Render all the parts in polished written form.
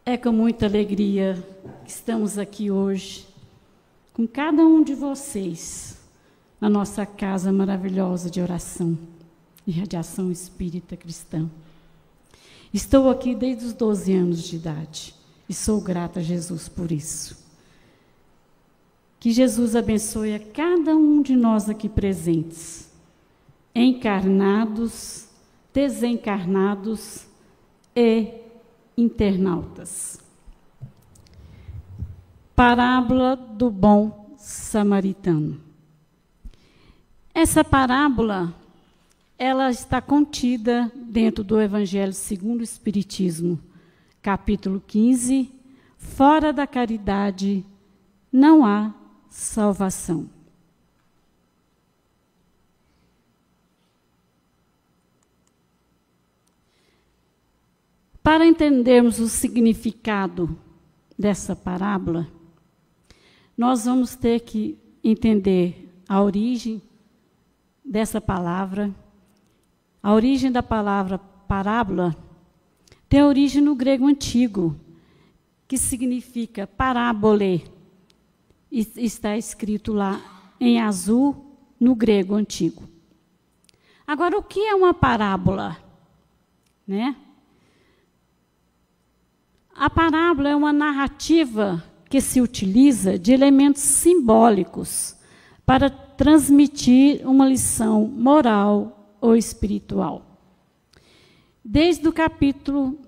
É com muita alegria que estamos aqui hoje, com cada um de vocês, na nossa casa maravilhosa de oração e radiação espírita cristã. Estou aqui desde os 12 anos de idade e sou grata a Jesus por isso. Que Jesus abençoe a cada um de nós aqui presentes, encarnados, desencarnados e internautas. Parábola do bom samaritano. Essa parábola, ela está contida dentro do Evangelho segundo o Espiritismo, capítulo 15, fora da caridade não há salvação. Para entendermos o significado dessa parábola, nós vamos ter que entender a origem dessa palavra. A origem da palavra parábola tem origem no grego antigo, que significa parábole. E está escrito lá em azul no grego antigo. Agora, o que é uma parábola? Né? A parábola é uma narrativa que se utiliza de elementos simbólicos para transmitir uma lição moral ou espiritual. Desde o capítulo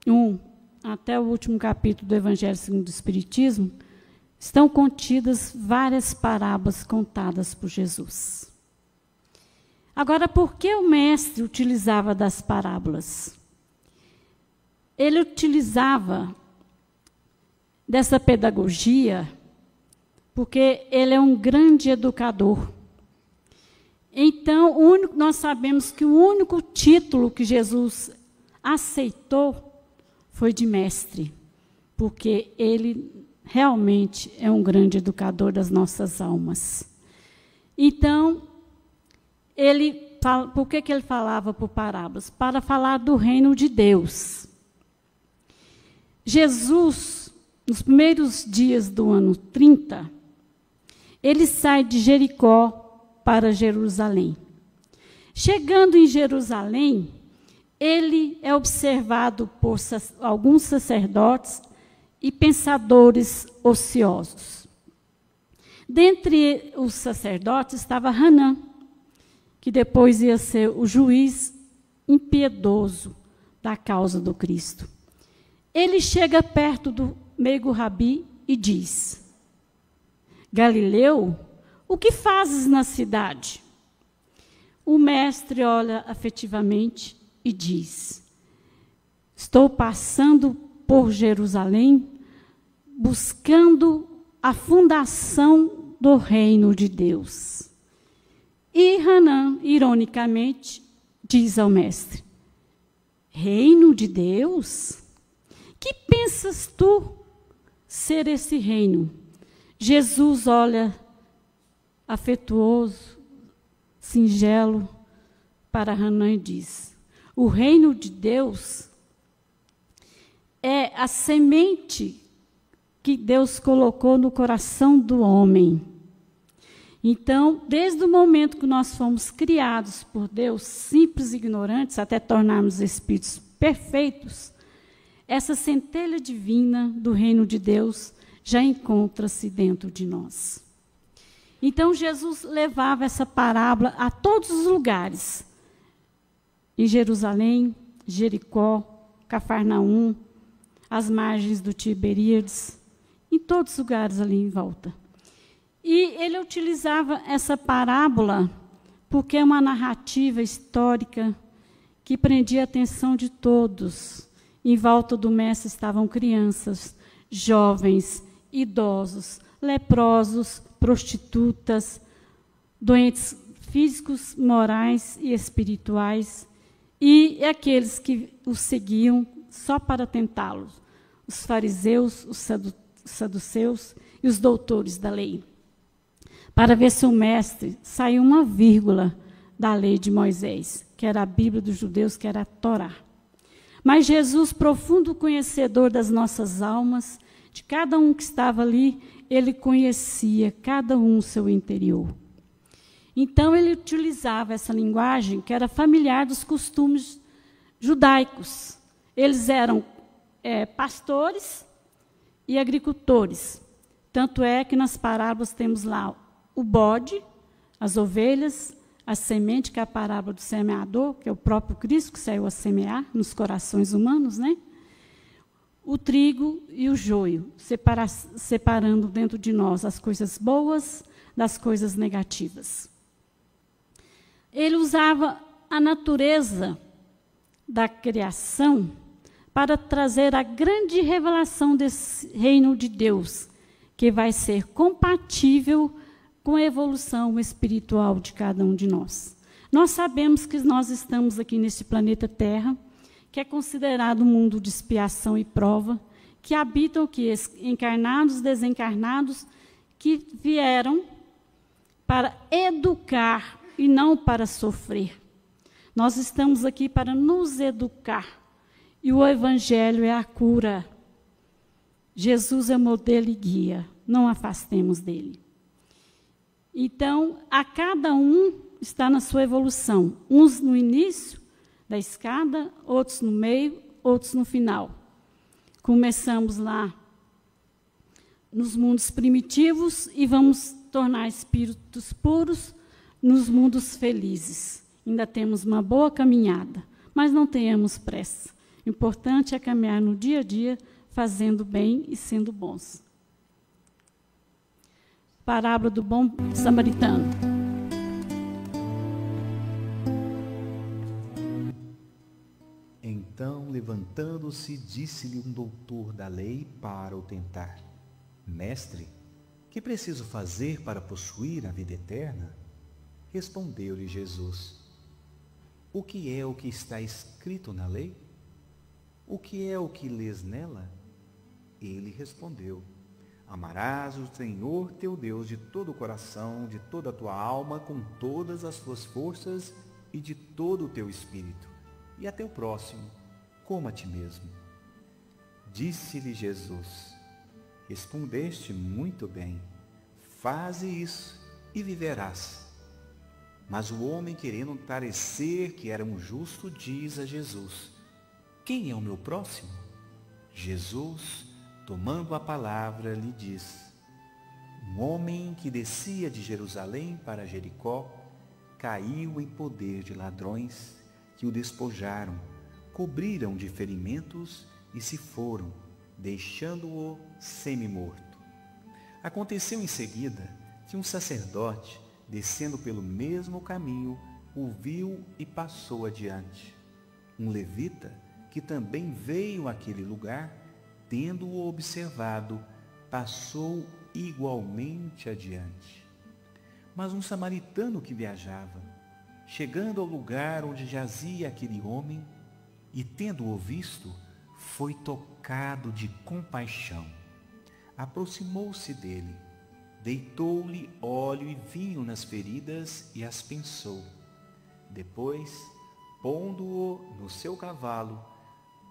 1 até o último capítulo do Evangelho segundo o Espiritismo, estão contidas várias parábolas contadas por Jesus. Agora, por que o mestre utilizava das parábolas? Ele utilizava dessa pedagogia porque ele é um grande educador. Então, nós sabemos que o único título que Jesus aceitou foi de mestre, porque ele realmente é um grande educador das nossas almas. Então, por que ele falava por parábolas? Para falar do reino de Deus. Jesus, nos primeiros dias do ano 30, ele sai de Jericó para Jerusalém. Chegando em Jerusalém, ele é observado por alguns sacerdotes e pensadores ociosos. Dentre os sacerdotes estava Hanã, que depois ia ser o juiz impiedoso da causa do Cristo. Ele chega perto do meigo Rabi e diz: Galileu, o que fazes na cidade? O mestre olha afetivamente e diz: estou passando por Jerusalém, buscando a fundação do reino de Deus. E Hanã, ironicamente, diz ao mestre: reino de Deus? Que pensas tu ser esse reino? Jesus olha afetuoso, singelo, para Hanã e diz: o reino de Deus é a semente que Deus colocou no coração do homem. Então, desde o momento que nós fomos criados por Deus, simples e ignorantes, até tornarmos espíritos perfeitos, essa centelha divina do reino de Deus já encontra-se dentro de nós. Então, Jesus levava essa parábola a todos os lugares. Em Jerusalém, Jericó, Cafarnaum, às margens do Tiberíades, em todos os lugares ali em volta. E ele utilizava essa parábola porque é uma narrativa histórica que prendia a atenção de todos. Em volta do mestre estavam crianças, jovens, idosos, leprosos, prostitutas, doentes físicos, morais e espirituais, e aqueles que o seguiam só para tentá-lo, os fariseus, os saduceus e os doutores da lei, para ver se o mestre saiu uma vírgula da lei de Moisés, que era a Bíblia dos judeus, que era a Torá. Mas Jesus, profundo conhecedor das nossas almas, de cada um que estava ali, ele conhecia cada um o seu interior. Então, ele utilizava essa linguagem que era familiar dos costumes judaicos. Eles eram pastores e agricultores. Tanto é que nas parábolas temos lá o bode, as ovelhas, a semente, que é a parábola do semeador, que é o próprio Cristo que saiu a semear nos corações humanos, né? O trigo e o joio, separando dentro de nós as coisas boas das coisas negativas. Ele usava a natureza da criação para trazer a grande revelação desse reino de Deus, que vai ser compatível com a evolução espiritual de cada um de nós. Nós sabemos que nós estamos aqui neste planeta Terra, que é considerado um mundo de expiação e prova, que habitam aqui encarnados, desencarnados, que vieram para educar e não para sofrer. Nós estamos aqui para nos educar, e o Evangelho é a cura. Jesus é o modelo e guia, não afastemos dele. Então, a cada um está na sua evolução, uns no início da escada, outros no meio, outros no final. Começamos lá nos mundos primitivos e vamos tornar espíritos puros nos mundos felizes. Ainda temos uma boa caminhada, mas não tenhamos pressa. O importante é caminhar no dia a dia, fazendo bem e sendo bons. Parábola do bom samaritano. Então, levantando-se, disse-lhe um doutor da lei para o tentar: Mestre, que preciso fazer para possuir a vida eterna? Respondeu-lhe Jesus: O que é o que está escrito na lei? O que é o que lês nela? Ele respondeu: Amarás o Senhor teu Deus de todo o coração, de toda a tua alma, com todas as tuas forças e de todo o teu espírito, e a teu próximo, como a ti mesmo. Disse-lhe Jesus: Respondeste muito bem, faze isso e viverás. Mas o homem, querendo parecer que era um justo, diz a Jesus: Quem é o meu próximo? Jesus, tomando a palavra, lhe diz: Um homem que descia de Jerusalém para Jericó caiu em poder de ladrões que o despojaram, cobriram de ferimentos e se foram, deixando-o semi-morto. Aconteceu em seguida que um sacerdote, descendo pelo mesmo caminho, o viu e passou adiante. Um levita, que também veio àquele lugar, tendo-o observado, passou igualmente adiante. Mas um samaritano que viajava, chegando ao lugar onde jazia aquele homem, e tendo-o visto, foi tocado de compaixão. Aproximou-se dele, deitou-lhe óleo e vinho nas feridas e as pensou. Depois, pondo-o no seu cavalo,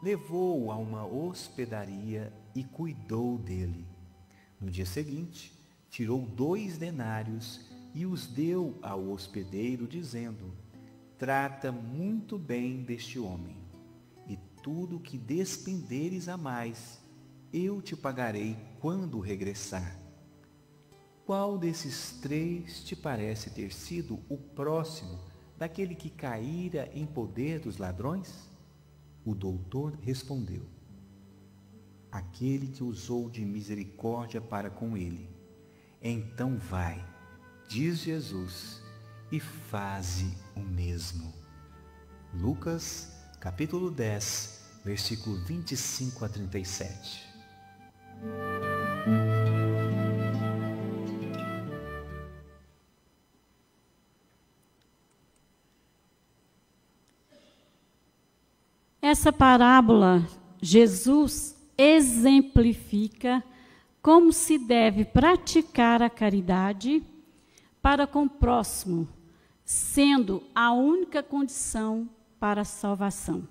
levou-o a uma hospedaria e cuidou dele. No dia seguinte, tirou 2 denários e os deu ao hospedeiro, dizendo: Trata muito bem deste homem, e tudo que despenderes a mais, eu te pagarei quando regressar. Qual desses 3 te parece ter sido o próximo daquele que caíra em poder dos ladrões? O doutor respondeu: Aquele que usou de misericórdia para com ele. Então vai, diz Jesus, e faze o mesmo. Lucas, capítulo 10, versículo 25 a 37. Essa parábola, Jesus exemplifica como se deve praticar a caridade para com o próximo, sendo a única condição para a salvação.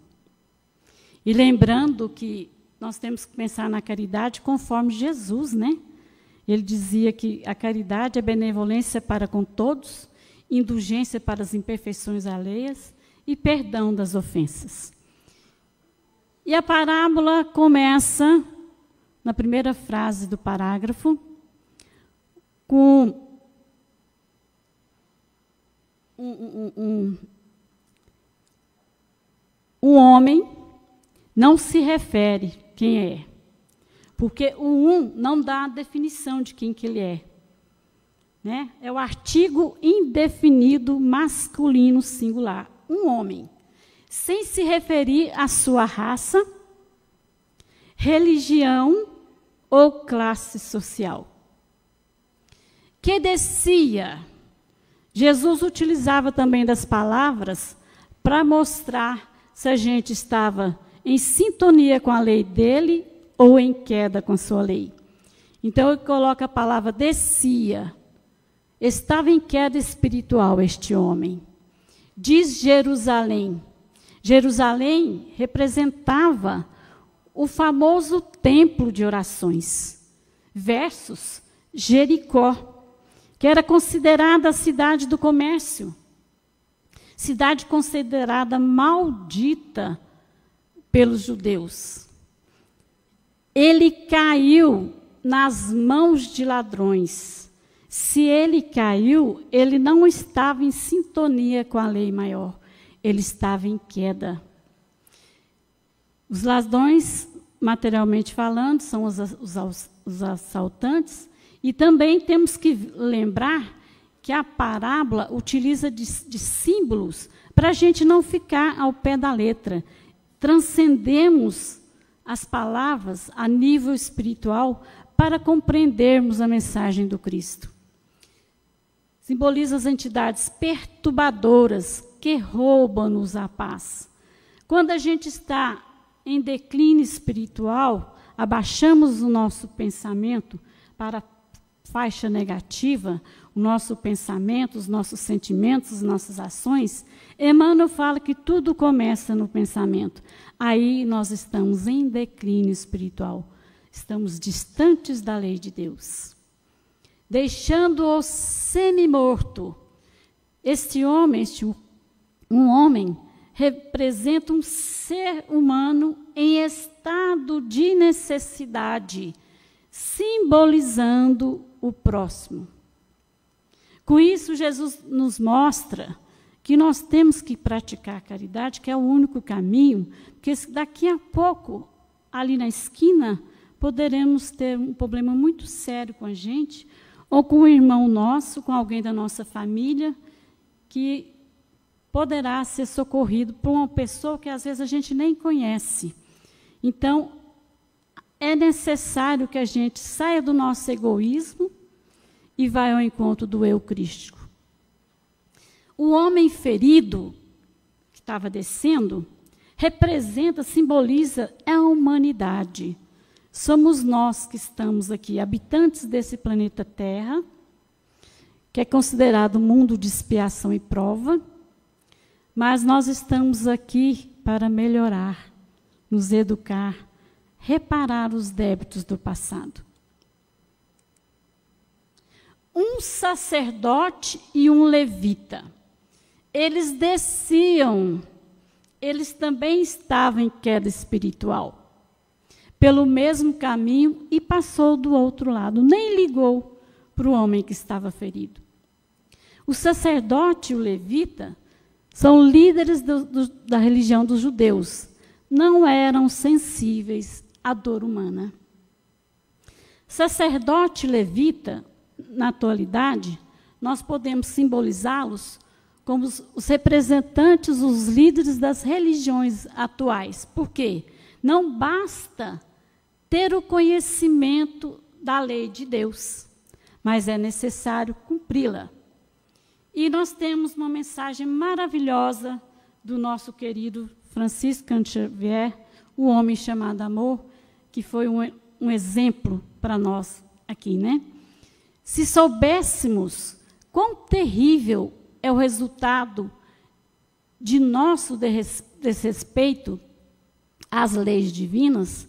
E lembrando que nós temos que pensar na caridade conforme Jesus, né? Ele dizia que a caridade é benevolência para com todos, indulgência para as imperfeições alheias e perdão das ofensas. E a parábola começa, na primeira frase do parágrafo, com um homem, não se refere quem é, porque o não dá a definição de quem que ele é. Né? É o artigo indefinido masculino singular, um homem, sem se referir à sua raça, religião ou classe social. Que descia. Jesus utilizava também das palavras para mostrar se a gente estava em sintonia com a lei dele ou em queda com a sua lei. Então, ele coloca a palavra descia. Estava em queda espiritual este homem. Diz Jerusalém. Jerusalém representava o famoso templo de orações, versus Jericó, que era considerada a cidade do comércio, cidade considerada maldita pelos judeus. Ele caiu nas mãos de ladrões. Se ele caiu, ele não estava em sintonia com a lei maior, ele estava em queda. Os ladrões, materialmente falando, são os assaltantes, e também temos que lembrar que a parábola utiliza de símbolos para a gente não ficar ao pé da letra. Transcendemos as palavras a nível espiritual para compreendermos a mensagem do Cristo. Simboliza as entidades perturbadoras que roubam-nos a paz. Quando a gente está em declínio espiritual, abaixamos o nosso pensamento para a faixa negativa, o nosso pensamento, os nossos sentimentos, as nossas ações. Emmanuel fala que tudo começa no pensamento. Aí nós estamos em declínio espiritual. Estamos distantes da lei de Deus. Deixando-o semi-morto. Um homem, representa um ser humano em estado de necessidade, simbolizando o próximo. Com isso, Jesus nos mostra que nós temos que praticar a caridade, que é o único caminho, porque daqui a pouco, ali na esquina, poderemos ter um problema muito sério com a gente, ou com um irmão nosso, com alguém da nossa família, que poderá ser socorrido por uma pessoa que às vezes a gente nem conhece. Então, é necessário que a gente saia do nosso egoísmo e vá ao encontro do eu crístico. O homem ferido, que estava descendo, representa, simboliza a humanidade. Somos nós que estamos aqui, habitantes desse planeta Terra, que é considerado um mundo de expiação e prova, mas nós estamos aqui para melhorar, nos educar, reparar os débitos do passado. Um sacerdote e um levita, eles desciam, eles também estavam em queda espiritual, pelo mesmo caminho e passou do outro lado, nem ligou para o homem que estava ferido. O sacerdote e o levita são líderes da religião dos judeus, não eram sensíveis à dor humana. Sacerdote e levita, na atualidade, nós podemos simbolizá-los como os representantes, os líderes das religiões atuais. Por quê? Não basta ter o conhecimento da lei de Deus, mas é necessário cumpri-la. E nós temos uma mensagem maravilhosa do nosso querido Francisco Xavier, o homem chamado amor, que foi um exemplo para nós aqui, né? Se soubéssemos quão terrível é o resultado de nosso desrespeito as leis divinas,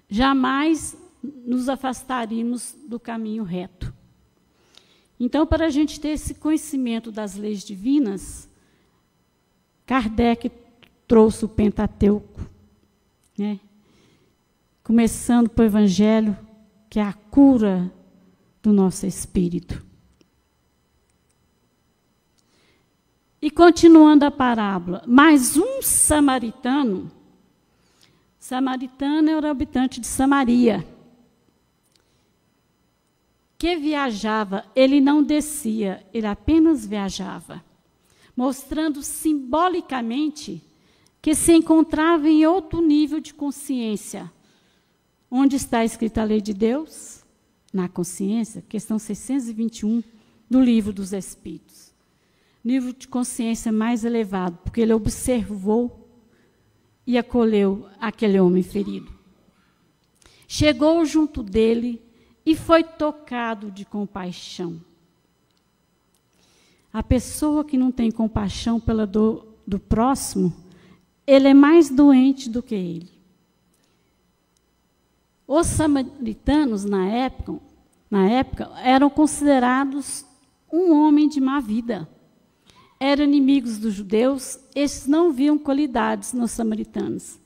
jamais nos afastaríamos do caminho reto. Então, para a gente ter esse conhecimento das leis divinas, Kardec trouxe o Pentateuco, né? Começando pelo Evangelho, que é a cura do nosso espírito. E continuando a parábola, mais um samaritano era habitante de Samaria, que viajava, ele não descia, ele apenas viajava, mostrando simbolicamente que se encontrava em outro nível de consciência. Onde está escrita a lei de Deus? Na consciência, questão 621 do Livro dos Espíritos. Nível de consciência mais elevado, porque ele observou e acolheu aquele homem ferido. Chegou junto dele e foi tocado de compaixão. A pessoa que não tem compaixão pela dor do próximo, ele é mais doente do que ele. Os samaritanos, na época, eram considerados um homem de má vida. Eram inimigos dos judeus, esses não viam qualidades nos samaritanos.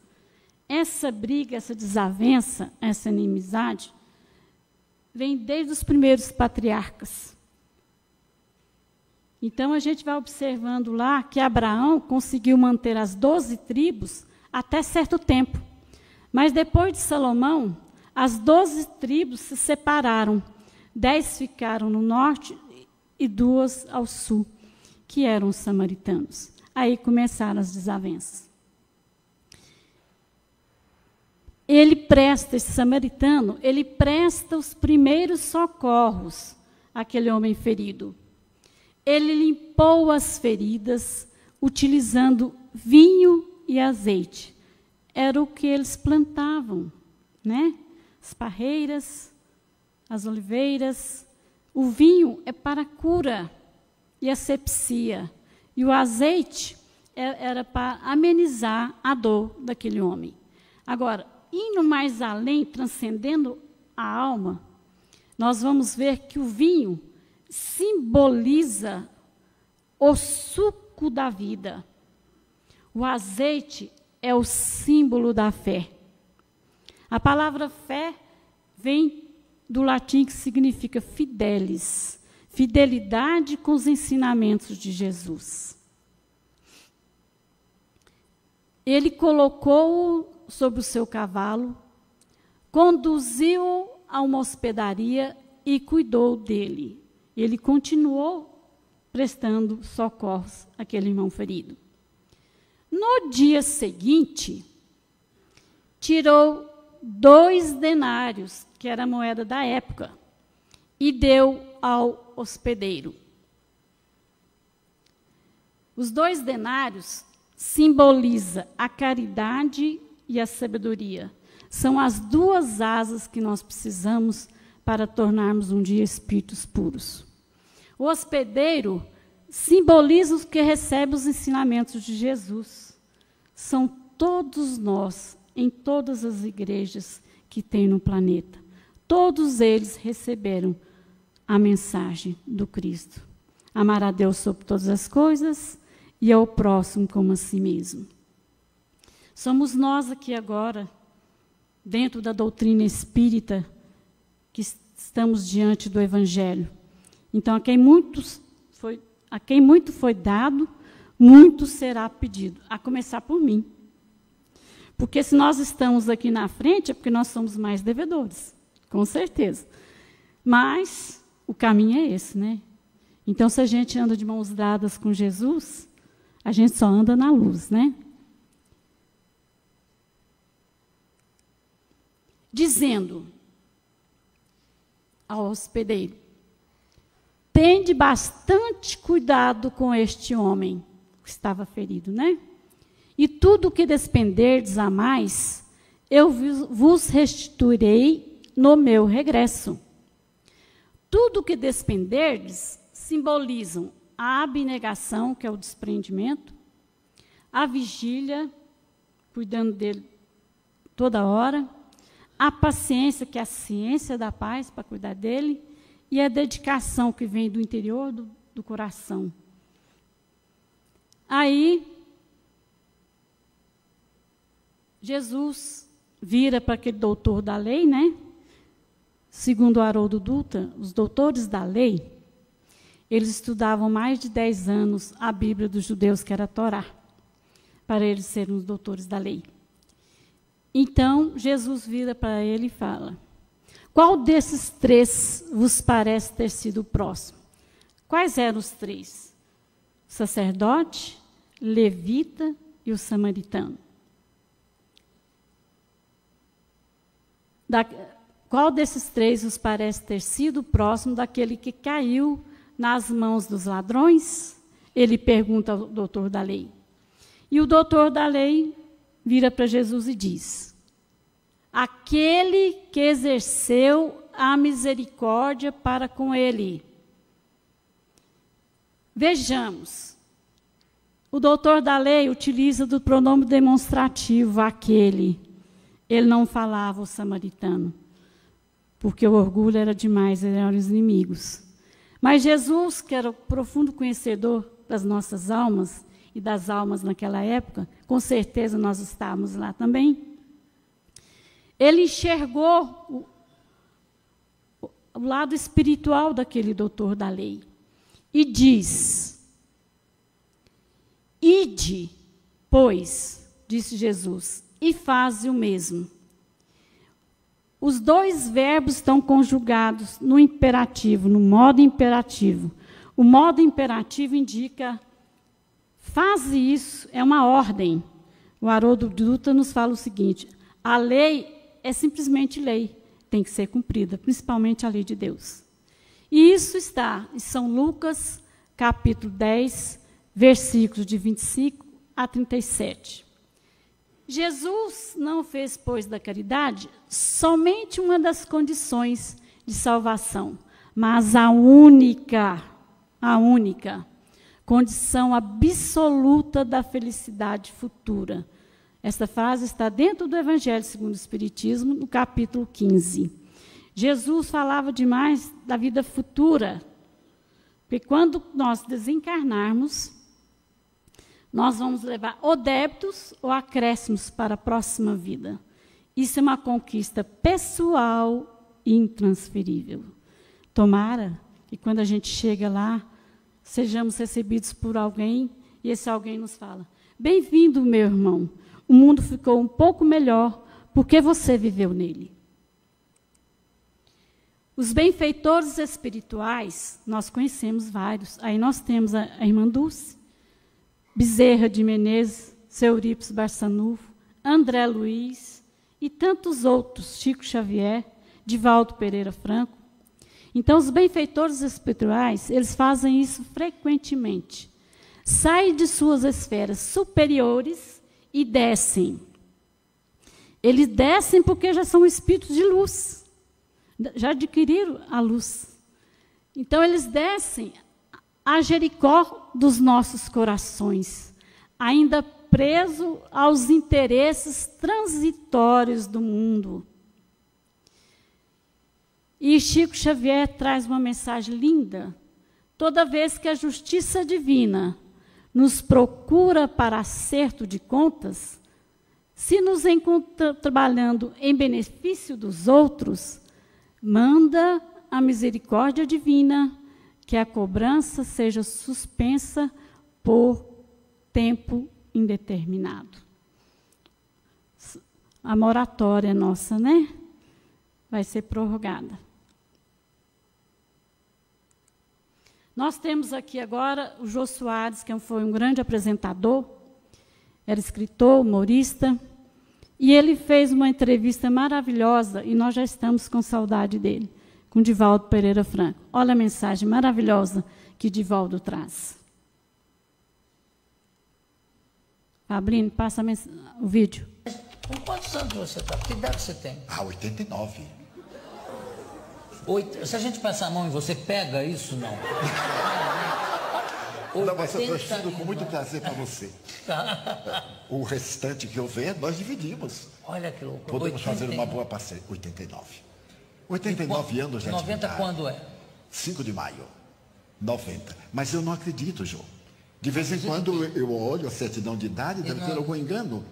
Essa briga, essa desavença, essa inimizade, vem desde os primeiros patriarcas. Então, a gente vai observando lá que Abraão conseguiu manter as 12 tribos até certo tempo. Mas depois de Salomão, as 12 tribos se separaram. 10 ficaram no norte e 2 ao sul, que eram os samaritanos. Aí começaram as desavenças. Esse samaritano, ele presta os primeiros socorros àquele homem ferido. Ele limpou as feridas utilizando vinho e azeite. Era o que eles plantavam, né? As parreiras, as oliveiras. O vinho é para a cura e asepsia. E o azeite era para amenizar a dor daquele homem. Agora, indo mais além, transcendendo a alma, nós vamos ver que o vinho simboliza o suco da vida. O azeite é o símbolo da fé. A palavra fé vem do latim que significa fidelis, fidelidade com os ensinamentos de Jesus. Ele colocou-o sobre o seu cavalo, conduziu-o a uma hospedaria e cuidou dele. Ele continuou prestando socorros àquele irmão ferido. No dia seguinte, tirou 2 denários, que era a moeda da época, e deu ao hospedeiro. Os 2 denários simbolizam a caridade e a sabedoria. São as 2 asas que nós precisamos para tornarmos um dia espíritos puros. O hospedeiro simboliza os que recebem os ensinamentos de Jesus. São todos nós, em todas as igrejas que tem no planeta. Todos eles receberam a mensagem do Cristo. Amar a Deus sobre todas as coisas e ao próximo como a si mesmo. Somos nós aqui agora, dentro da doutrina espírita, que estamos diante do Evangelho. Então, a quem muito foi dado, muito será pedido, a começar por mim. Porque se nós estamos aqui na frente, é porque nós somos mais devedores, com certeza. Mas o caminho é esse, né? Então, se a gente anda de mãos dadas com Jesus, a gente só anda na luz, né? Dizendo ao hospedeiro: tende bastante cuidado com este homem que estava ferido, né? E tudo o que despenderdes a mais, eu vos restituirei no meu regresso. Tudo o que despenderdes simbolizam a abnegação, que é o desprendimento, a vigília, cuidando dele toda hora, a paciência, que é a ciência da paz, para cuidar dele, e a dedicação que vem do interior do coração. Aí, Jesus vira para aquele doutor da lei, né? Segundo Haroldo Dutra, os doutores da lei, eles estudavam mais de 10 anos a Bíblia dos judeus, que era a Torá, para eles serem os doutores da lei. Então, Jesus vira para ele e fala: qual desses 3 vos parece ter sido o próximo? Quais eram os 3? O sacerdote, levita e o samaritano. Qual desses 3 vos parece ter sido o próximo daquele que caiu nas mãos dos ladrões? Ele pergunta ao doutor da lei. E o doutor da lei vira para Jesus e diz: aquele que exerceu a misericórdia para com ele. Vejamos, o doutor da lei utiliza do pronome demonstrativo, aquele. Ele não falava o samaritano, porque o orgulho era demais, eles eram os inimigos. Mas Jesus, que era o profundo conhecedor das nossas almas, e das almas naquela época, com certeza nós estávamos lá também, ele enxergou o lado espiritual daquele doutor da lei e diz: ide, pois, disse Jesus, e faze o mesmo. Os 2 verbos estão conjugados no imperativo, no modo imperativo. O modo imperativo indica: faze isso, é uma ordem. O Haroldo Dutra nos fala o seguinte: a lei é simplesmente lei, tem que ser cumprida, principalmente a lei de Deus. E isso está em São Lucas, capítulo 10, versículos de 25 a 37. Jesus não fez, pois, da caridade somente uma das condições de salvação, mas a única condição absoluta da felicidade futura. Esta frase está dentro do Evangelho segundo o Espiritismo, no capítulo 15. Jesus falava demais da vida futura, porque quando nós desencarnarmos, nós vamos levar ou débitos ou acréscimos para a próxima vida. Isso é uma conquista pessoal e intransferível. Tomara que quando a gente chega lá, sejamos recebidos por alguém, e esse alguém nos fala: bem-vindo, meu irmão, o mundo ficou um pouco melhor porque você viveu nele. Os benfeitores espirituais, nós conhecemos vários. Aí nós temos a irmã Dulce, Bezerra de Menezes, seu Eurípides Barçanufo, André Luiz e tantos outros, Chico Xavier, Divaldo Pereira Franco. Então, os benfeitores espirituais, eles fazem isso frequentemente. Saem de suas esferas superiores e descem. Eles descem porque já são espíritos de luz, já adquiriram a luz. Então, eles descem a Jericó dos nossos corações, ainda preso aos interesses transitórios do mundo. E Chico Xavier traz uma mensagem linda. Toda vez que a justiça divina nos procura para acerto de contas, se nos encontra trabalhando em benefício dos outros, manda a misericórdia divina que a cobrança seja suspensa por tempo indeterminado. A moratória nossa, né? Vai ser prorrogada. Nós temos aqui agora o Jô Soares, que foi um grande apresentador, era escritor, humorista, e ele fez uma entrevista maravilhosa, e nós já estamos com saudade dele, com Divaldo Pereira Franco. Olha a mensagem maravilhosa que Divaldo traz. Fabrício, passa o vídeo. Com quantos anos você está? Que idade você tem? 89. Se a gente passar a mão em você, pega isso, não? Não, mas eu transfiro com muito prazer para você. Tá. O restante que houver, nós dividimos. Olha que louco. Podemos fazer uma boa parceria. 89. 89 anos já de 90 idade. quando é? 5 de maio. 90. Mas eu não acredito, Jô. De vez em quando eu olho a certidão de idade e deve ter algum engano.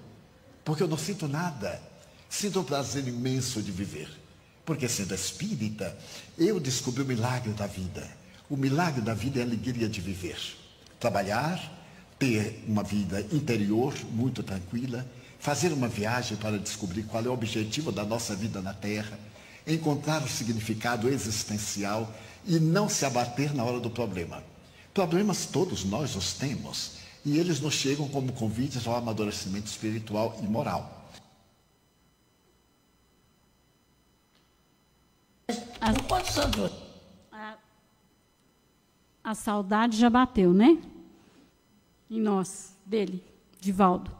Porque eu não sinto nada. Sinto um prazer imenso de viver. Porque sendo espírita, eu descobri o milagre da vida. O milagre da vida é a alegria de viver. Trabalhar, ter uma vida interior muito tranquila, fazer uma viagem para descobrir qual é o objetivo da nossa vida na Terra, encontrar o significado existencial e não se abater na hora do problema. Problemas todos nós os temos e eles nos chegam como convites ao amadurecimento espiritual e moral. Com quantos anos? A saudade já bateu, né? Em nós, dele, Divaldo,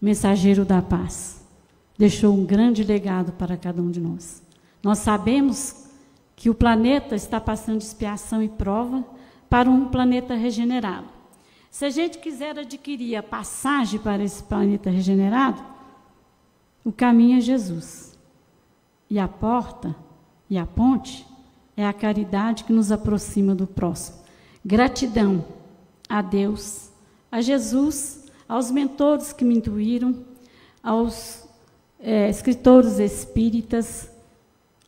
mensageiro da paz. Deixou um grande legado para cada um de nós. Nós sabemos que o planeta está passando de expiação e prova para um planeta regenerado. Se a gente quiser adquirir a passagem para esse planeta regenerado, o caminho é Jesus. E a porta e a ponte é a caridade que nos aproxima do próximo. Gratidão a Deus, a Jesus, aos mentores que me intuíram, aos escritores espíritas,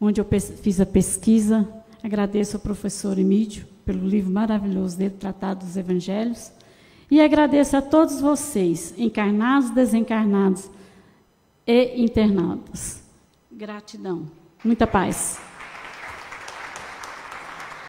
onde eu fiz a pesquisa. Agradeço ao professor Emídio pelo livro maravilhoso dele, Tratado dos Evangelhos. E agradeço a todos vocês, encarnados, desencarnados e internados. Gratidão. Muita paz.